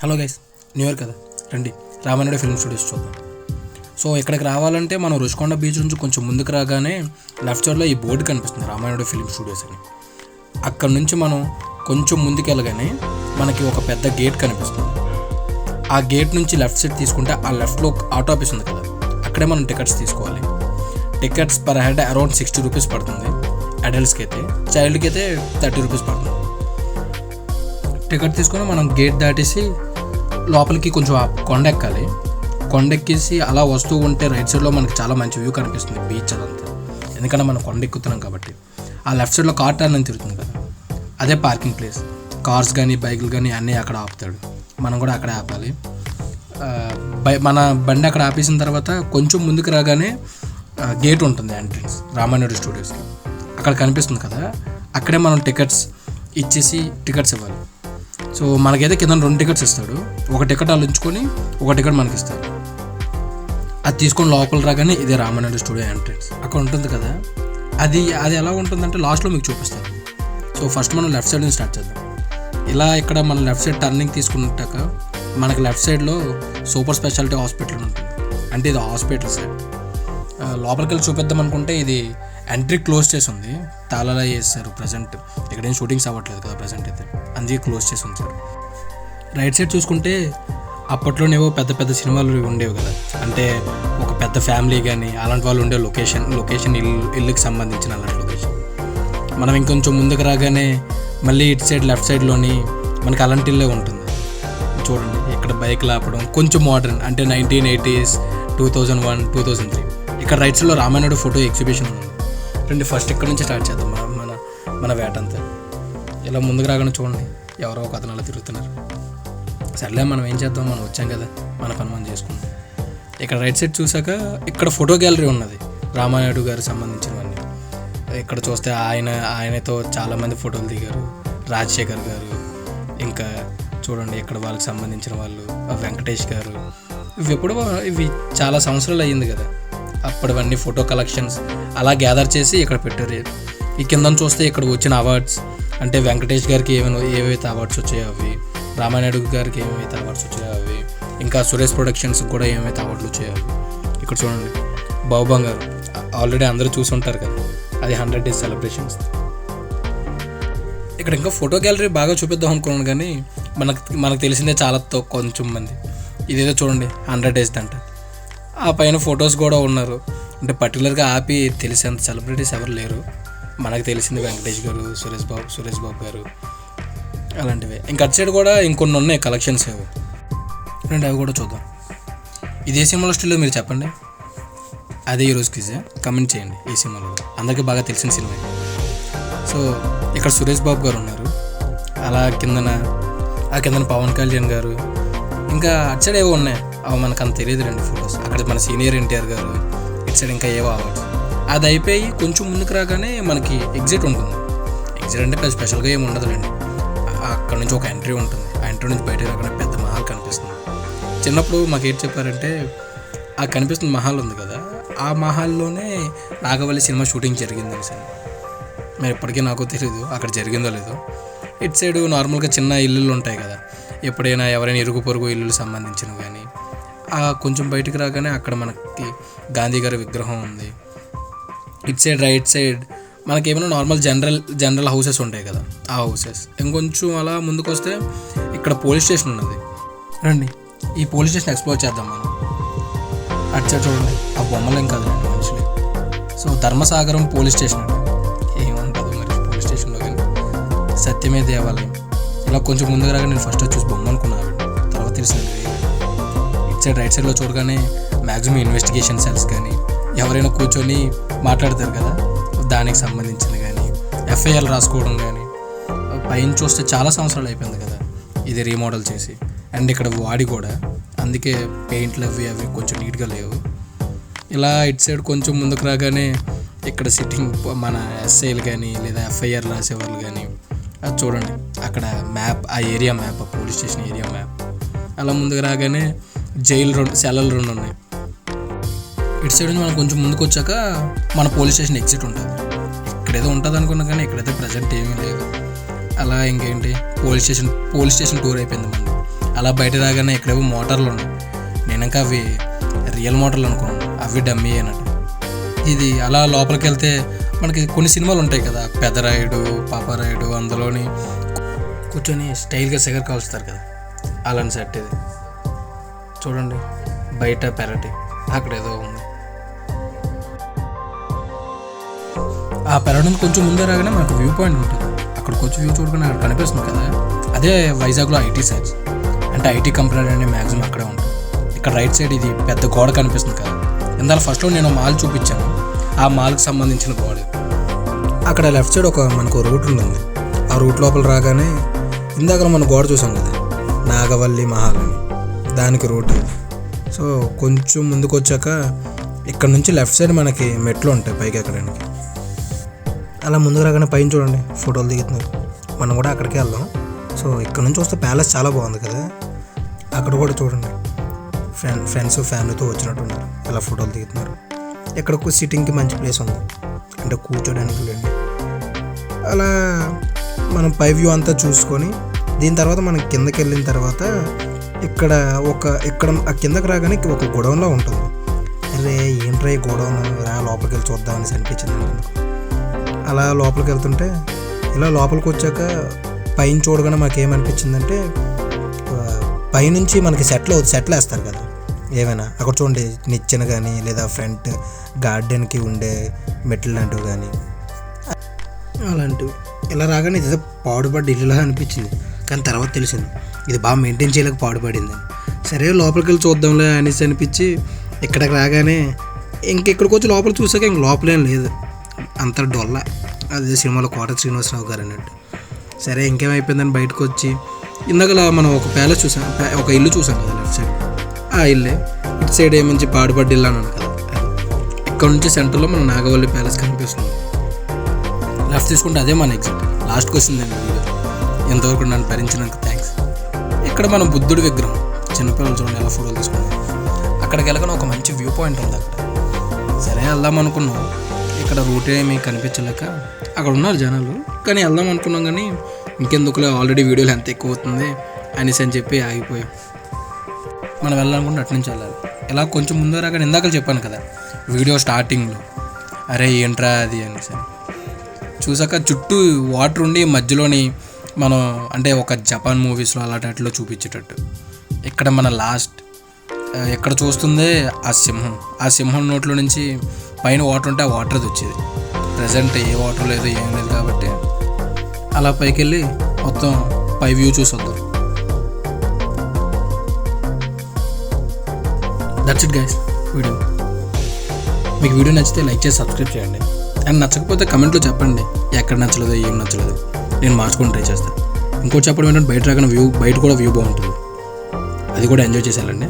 Hello guys, new year కదా, రండి Ramanaidu film studios చూద్దాం. సో ఇక్కడికి రావాలంటే మనం రుషికొండ బీచ్ నుంచి కొంచెం ముందుకు రాగానే లెఫ్ట్ సైడ్లో ఈ బోర్డు కనిపిస్తుంది, రామానాయుడు ఫిల్మ్ స్టూడియోస్ అని. అక్కడ నుంచి మనం కొంచెం ముందుకు వెళ్ళగానే మనకి ఒక పెద్ద గేట్ కనిపిస్తుంది. ఆ గేట్ నుంచి లెఫ్ట్ సైడ్ తీసుకుంటే ఆ లెఫ్ట్లో ఆటో ఆఫీస్ ఉంది కదా, అక్కడే మనం టికెట్స్ తీసుకోవాలి. Tickets per head around 60 rupees పడుతుంది. అడల్ట్స్కి అయితే, చైల్డ్కి అయితే 30 రూపీస్ పడుతుంది. టికెట్ తీసుకొని మనం గేట్ దాటేసి లోపలికి కొంచెం కొండ ఎక్కాలి. కొండ ఎక్కేసి అలా వస్తూ ఉంటే రైట్ సైడ్లో మనకి చాలా మంచి వ్యూ కనిపిస్తుంది, బీచ్ అదంతా. ఎందుకంటే మనం కొండ ఎక్కుతున్నాం కాబట్టి. ఆ లెఫ్ట్ సైడ్లో కార్ టర్న్ అని తిరుగుతుంది కదా, అదే పార్కింగ్ ప్లేస్. కార్స్ కానీ బైకులు కానీ అన్నీ అక్కడ ఆపుతాడు, మనం కూడా అక్కడే ఆపాలి. మన బండి అక్కడ ఆపేసిన తర్వాత కొంచెం ముందుకు రాగానే గేట్ ఉంటుంది, ఎంట్రన్స్ రామానాయుడు స్టూడియోస్కి. అక్కడ కనిపిస్తుంది కదా, అక్కడే మనం టికెట్స్ ఇచ్చేసి టికెట్స్ ఇవ్వాలి. సో మనకైతే కింద 2 టికెట్స్ ఇస్తాడు. ఒక టికెట్ వాళ్ళు ఉంచుకొని ఒక టికెట్ మనకి ఇస్తాడు. అది తీసుకొని లోపల రాగానే ఇదే రామానాయుడు స్టూడియో ఎంట్రన్స్ అక్కడ ఉంటుంది కదా. అది ఎలా ఉంటుందంటే లాస్ట్లో మీకు చూపిస్తాను. సో ఫస్ట్ మనం లెఫ్ట్ సైడ్ నుంచి స్టార్ట్ చేద్దాం. ఇలా ఇక్కడ మనం లెఫ్ట్ సైడ్ టర్నింగ్ తీసుకున్నాక మనకి లెఫ్ట్ సైడ్లో సూపర్ స్పెషాలిటీ హాస్పిటల్ ఉంటుంది. అంటే ఇది హాస్పిటల్ సైడ్. లోపలికి వెళ్ళి చూపిద్దాం అనుకుంటే ఇది ఎంట్రీ క్లోజ్ చేసి ఉంది, తాళాలా చేస్తారు. ప్రజెంట్ ఇక్కడేం షూటింగ్స్ అవ్వట్లేదు కదా ప్రజెంట్ అయితే, అందుకే క్లోజ్ చేసి ఉంచారు. రైట్ సైడ్ చూసుకుంటే అప్పట్లోనేవో పెద్ద పెద్ద సినిమాలు ఉండేవి కదా, అంటే ఒక పెద్ద ఫ్యామిలీ కానీ అలాంటి వాళ్ళు ఉండే లొకేషన్ ఇల్లుకి సంబంధించిన అలాంటి లొకేషన్. మనం ఇంకొంచెం ముందుకు రాగానే మళ్ళీ ఇటు సైడ్ లెఫ్ట్ సైడ్లోని మనకి అలాంటి ఇల్లే ఉంటుంది. చూడండి ఇక్కడ బైక్లు ఆపడం కొంచెం మోడర్న్, అంటే 1980s, 2001, 2003. ఇక్కడ రైట్ సైడ్లో రామానాయుడు ఫోటో ఎగ్జిబిషన్ ఉంది. రండి ఫస్ట్ ఇక్కడ నుంచి స్టార్ట్ చేద్దాం మన వేటంతా. ఇలా ముందుకు రాగానే చూడండి ఎవరో ఒక అతను అలా తిరుగుతున్నారు. సర్లే మనం ఏం చేద్దాం, మనం వచ్చాం కదా, మన పని మనం చేసుకుందాం. ఇక్కడ రైట్ సైడ్ చూసాక ఇక్కడ ఫోటో గ్యాలరీ ఉన్నది, రామానాయుడు గారికి సంబంధించినవన్నీ. ఇక్కడ చూస్తే ఆయనతో చాలామంది ఫోటోలు దిగారు, రాజశేఖర్ గారు, ఇంకా చూడండి ఇక్కడ వాళ్ళకి సంబంధించిన వాళ్ళు వెంకటేష్ గారు. ఇవి చాలా సంవత్సరాలు అయ్యింది కదా, అప్పటివన్నీ ఫోటో కలెక్షన్స్ అలా గ్యాదర్ చేసి ఇక్కడ పెట్టారు. ఈ కింద చూస్తే ఇక్కడ వచ్చిన అవార్డ్స్, అంటే వెంకటేష్ గారికి ఏవైతే అవార్డ్స్ వచ్చాయో అవి, రామానాయుడు గారికి ఏమైతే అవార్డ్స్ వచ్చాయో అవి, ఇంకా సురేష్ ప్రొడక్షన్స్కి కూడా ఏమైతే అవార్డులు వచ్చాయో అవి. ఇక్కడ చూడండి బాబు గారు ఆల్రెడీ అందరూ చూసి ఉంటారు కదా, అది 100 days సెలబ్రేషన్స్. ఇక్కడ ఇంకా ఫోటో గ్యాలరీ బాగా చూపిద్దాం అనుకున్నాను కానీ మనకు తెలిసిందే చాలా కొంచెం మంది. ఇదేదో చూడండి 100 days అంట. ఆ పైన ఫొటోస్ కూడా ఉన్నారు. అంటే పర్టికులర్గా ఆపి తెలిసేంత సెలబ్రిటీస్ ఎవరు లేరు. మనకు తెలిసింది వెంకటేష్ గారు, సురేష్ బాబు గారు, అలాంటివి. ఇంకా అటు సైడ్ కూడా ఇంకొన్ని ఉన్నాయి కలెక్షన్స్ అవి. రండి అవి కూడా చూద్దాం. ఇది ఏ సినిమాలో స్టిల్ మీరు చెప్పండి, అదే ఈరోజు క్విజ్. కమెంట్ చేయండి ఏ సినిమాలో, అందరికీ బాగా తెలిసిన సినిమా. సో ఇక్కడ సురేష్ బాబు గారు ఉన్నారు, అలా కిందన పవన్ కళ్యాణ్ గారు, ఇంకా అటు సైడ్ ఏవో ఉన్నాయి, అవి మనకు అంత తెలియదు రండి ఫొటోస్. అక్కడ మన సీనియర్ ఎన్టీఆర్ గారు, ఇటు సైడ్ ఇంకా ఏవో అవార్డ్స్. అది అయిపోయి కొంచెం ముందుకు రాగానే మనకి ఎగ్జిట్ ఉంటుంది. ఎగ్జిట్ అంటే పెద్ద స్పెషల్గా ఏమి ఉండదు రండి. అక్కడ నుంచి ఒక ఎంట్రీ ఉంటుంది, ఆ ఎంట్రీ నుంచి బయట రాగానే పెద్ద మహల్ కనిపిస్తుంది. చిన్నప్పుడు మాకు ఏంటి చెప్పారంటే, ఆ కనిపిస్తున్న మహల్ ఉంది కదా, ఆ మహల్లోనే నాగవల్లి సినిమా షూటింగ్ జరిగింది సార్. మరి ఇప్పటికీ నాకు తెలియదు అక్కడ జరిగిందో లేదో. ఇటు సైడు నార్మల్గా చిన్న ఇల్లులు ఉంటాయి కదా, ఎప్పుడైనా ఎవరైనా ఇరుగు పొరుగు ఇల్లులు సంబంధించినవి కానీ. కొంచెం బయటకు రాగానే అక్కడ మనకి గాంధీ గారి విగ్రహం ఉంది. ఇటు సైడ్ రైట్ సైడ్ మనకి ఏమైనా నార్మల్ జనరల్ హౌసెస్ ఉంటాయి కదా, ఆ హౌసెస్. ఇంకొంచెం అలా ముందుకు వస్తే ఇక్కడ పోలీస్ స్టేషన్ ఉన్నది. రండి ఈ పోలీస్ స్టేషన్ ఎక్స్ప్లోర్ చేద్దాం మనం. అటు సైడ్ చూడండి ఆ బొమ్మలు ఏం కాదు మనుషులు. సో ధర్మసాగరం పోలీస్ స్టేషన్ అండి. ఏముంటుందో మరి పోలీస్ స్టేషన్లో కానీ, సత్యమే దేవాలయం. ఇలా కొంచెం ముందుకు రాగా నేను ఫస్ట్ చూసి బొమ్మ అనుకున్నాను, తర్వాత తెలిసింది. ఇటు సైడ్ రైట్ సైడ్లో చూడగానే మ్యాక్సిమం ఇన్వెస్టిగేషన్ సెల్స్ కానీ ఎవరైనా కూర్చొని మాట్లాడతారు కదా, దానికి సంబంధించింది కానీ, ఎఫ్ఐఆర్లు రాసుకోవడం కానీ. పైన చూస్తే చాలా సంవత్సరాలు అయిపోయింది కదా ఇది రీమోడల్ చేసి. అండ్ ఇక్కడ వాడి కూడా, అందుకే పెయింట్లు అవి కొంచెం నీట్గా లేవు. ఇలా ఇటు సైడ్ కొంచెం ముందుకు రాగానే ఇక్కడ సిట్టింగ్ మన ఎస్ఐలు కానీ లేదా ఎఫ్ఐఆర్ రాసేవాళ్ళు కానీ, అది చూడండి అక్కడ మ్యాప్, ఆ ఏరియా మ్యాప్, ఆ పోలీస్ స్టేషన్ ఏరియా మ్యాప్. అలా ముందుకు రాగానే జైలు సెలలు 2 ఉన్నాయి. ఇటు సైడ్ నుంచి మనం కొంచెం ముందుకు వచ్చాక మన పోలీస్ స్టేషన్ ఎగ్జిట్ ఉంటుంది. ఇక్కడేదో ఉంటుంది అనుకున్నా కానీ ఇక్కడైతే ప్రజెంట్ ఏమీ లేదు. అలా ఇంకేంటి పోలీస్ స్టేషన్ టూర్ అయిపోయింది మనది. అలా బయట రాగానే ఇక్కడేవో మోటార్లు ఉన్నాయి. నేను ఇంకా అవి రియల్ మోటార్లు అనుకున్నాను, అవి డమ్మీ అన్నట్టు. ఇది అలా లోపలికి వెళ్తే మనకి కొన్ని సినిమాలు ఉంటాయి కదా, పెదరాయుడు, పాపరాయుడు, అందులోని కూర్చొని స్టైల్గా సిగర్ కాల్స్తారు కదా, అలాంటి సెట్ ఇది. చూడండి బయట పెరటి అక్కడ ఏదో ఉంది. ఆ పెరటి నుంచి కొంచెం ముందే రాగానే మనకు వ్యూ పాయింట్ ఉంటుంది. అక్కడికి వచ్చి వ్యూ చూడగానే అక్కడ కనిపిస్తుంది కదా, అదే వైజాగ్లో ఐటీ సైడ్స్, అంటే ఐటీ కంపెనీ అనేది మ్యాక్సిమం అక్కడే ఉంటుంది. ఇక్కడ రైట్ సైడ్ ఇది పెద్ద గోడ కనిపిస్తుంది కదా, ఇందాక ఫస్ట్లో నేను మాల్ చూపించాను, ఆ మాల్కి సంబంధించిన గోడ. అక్కడ లెఫ్ట్ సైడ్ మనకు రూట్ ఉంటుంది. ఆ రూట్ లోపల రాగానే ఇందాక మనం గోడ చూసాం కదా, నాగవల్లి మహల్ అని, దానికి రూట్. సో కొంచెం ముందుకు వచ్చాక ఇక్కడ నుంచి లెఫ్ట్ సైడ్ మనకి మెట్లు ఉంటాయి పైకి ఎక్కడానికి. అలా ముందుకు రాగానే పైన చూడండి ఫోటోలు దిగుతున్నారు. మనం కూడా అక్కడికి వెళ్దాం. సో ఇక్కడ నుంచి వస్తే ప్యాలెస్ చాలా బాగుంది కదా, అక్కడ కూడా చూడండి ఫ్రెండ్స్ ఫ్యామిలీతో వచ్చినట్టున్నారు, ఇలా ఫోటోలు దిగుతున్నారు. ఇక్కడ సిట్టింగ్కి మంచి ప్లేస్ ఉంది, అంటే కూర్చోడానికి లేండి. అలా మనం పై వ్యూ అంతా చూసుకొని దీని తర్వాత మనం కిందకి వెళ్ళిన తర్వాత ఇక్కడ ఆ కిందకి రాగానే ఒక గొడవన్లా ఉంటుంది. అరే ఏంట్రా ఈ గొడవను, రా లోపలికి వెళ్ళి చూద్దామని అనిపించింది. అలా లోపలికి వెళ్తుంటే ఇలా లోపలికి వచ్చాక పైన చూడగానే మాకు ఏమనిపించిందంటే, పైనుంచి మనకి సెట్లు వేస్తారు కదా ఏమైనా, అక్కడ చూడండి నిచ్చెన కానీ లేదా ఫ్రంట్ గార్డెన్కి ఉండే మెట్లు లాంటివి కానీ అలాంటివి. ఇలా రాగానే ఇదేదో పాడుపడ్డ ఇల్లులా అనిపించింది, కానీ తర్వాత తెలిసింది ఇది బాగా మెయింటైన్ చేయలేక పాడుపడిందని. సరే లోపలికి వెళ్ళి చూద్దాంలే అనేసి అనిపించి ఇక్కడికి రాగానే ఇక్కడికి వచ్చి లోపల చూసాక ఇంక లోపలేం లేదు, అంత డొల్ల. అదే సినిమాలో కోట శ్రీనివాసరావు గారు అన్నట్టు. సరే ఇంకేమైపోయిందని బయటకు వచ్చి ఇందాకలా మనం ఒక ప్యాలెస్ చూసాం, ఒక ఇల్లు చూసాం కదా లెఫ్ట్ సైడ్, ఆ ఇల్లే. ఇటు సైడ్ ఏమంచి పాడుపడ్డ ఇల్లు అన్నాను కదా, ఇక్కడ నుంచి సెంటర్లో మన నాగవల్లి ప్యాలెస్ కనిపిస్తుంది. లెఫ్ట్ తీసుకుంటే అదే మన ఎగ్జిట్. లాస్ట్కి వచ్చిందండి వీడియో. ఎంతవరకు నన్ను భరించినందుకు థ్యాంక్స్. ఇక్కడ మనం బుద్ధుడి విగ్రహం, చిన్నపిల్లలు చూడండి ఎలా ఫోటోలు తీసుకున్నాం. అక్కడికి వెళ్ళగానే ఒక మంచి వ్యూ పాయింట్ ఉంది అక్కడ. సరే వెళ్దాం అనుకున్నాం, ఇక్కడ రూట్ ఏమీ కనిపించలేక అక్కడ ఉన్నారు జనాలు, కానీ వెళ్దాం అనుకున్నాం కానీ ఇంకెందుకులే ఆల్రెడీ వీడియోలు ఎంత ఎక్కువ అవుతుంది అనేసి అని చెప్పి ఆగిపోయాం. మనం వెళ్ళాలనుకుంటే అటు నుంచి వెళ్ళాలి. ఇలా కొంచెం ముందు రాగానే ఇందాక చెప్పాను కదా వీడియో స్టార్టింగ్లో, అరే ఏంట్రా అది అనేసి. చూసాక చుట్టూ వాటర్ ఉండి మధ్యలోని మనం అంటే ఒక జపాన్ మూవీస్లో అలాంటిలో చూపించేటట్టు. ఇక్కడ మన లాస్ట్ ఎక్కడ చూస్తుందే ఆ సింహం నోట్లో నుంచి పైన వాటర్ ఉంటే ఆ వాటర్ అది వచ్చేది. ప్రజెంట్ ఏ వాటర్ లేదు ఏం లేదు కాబట్టి అలా పైకి వెళ్ళి మొత్తం పై వ్యూ చూసి వద్దాం. That's it guys video. మీకు వీడియో నచ్చితే లైక్ చేసి సబ్స్క్రైబ్ చేయండి, అండ్ నచ్చకపోతే కమెంట్లో చెప్పండి ఎక్కడ నచ్చలేదో ఏం నచ్చలేదు, నేను మార్చుకొని ట్రై చేస్తాను. ఇంకోటి చెప్పడం ఏంటంటే బయట రాగానే బయట కూడా వ్యూ బాగుంటుంది, అది కూడా ఎంజాయ్ చేసేయాలండి.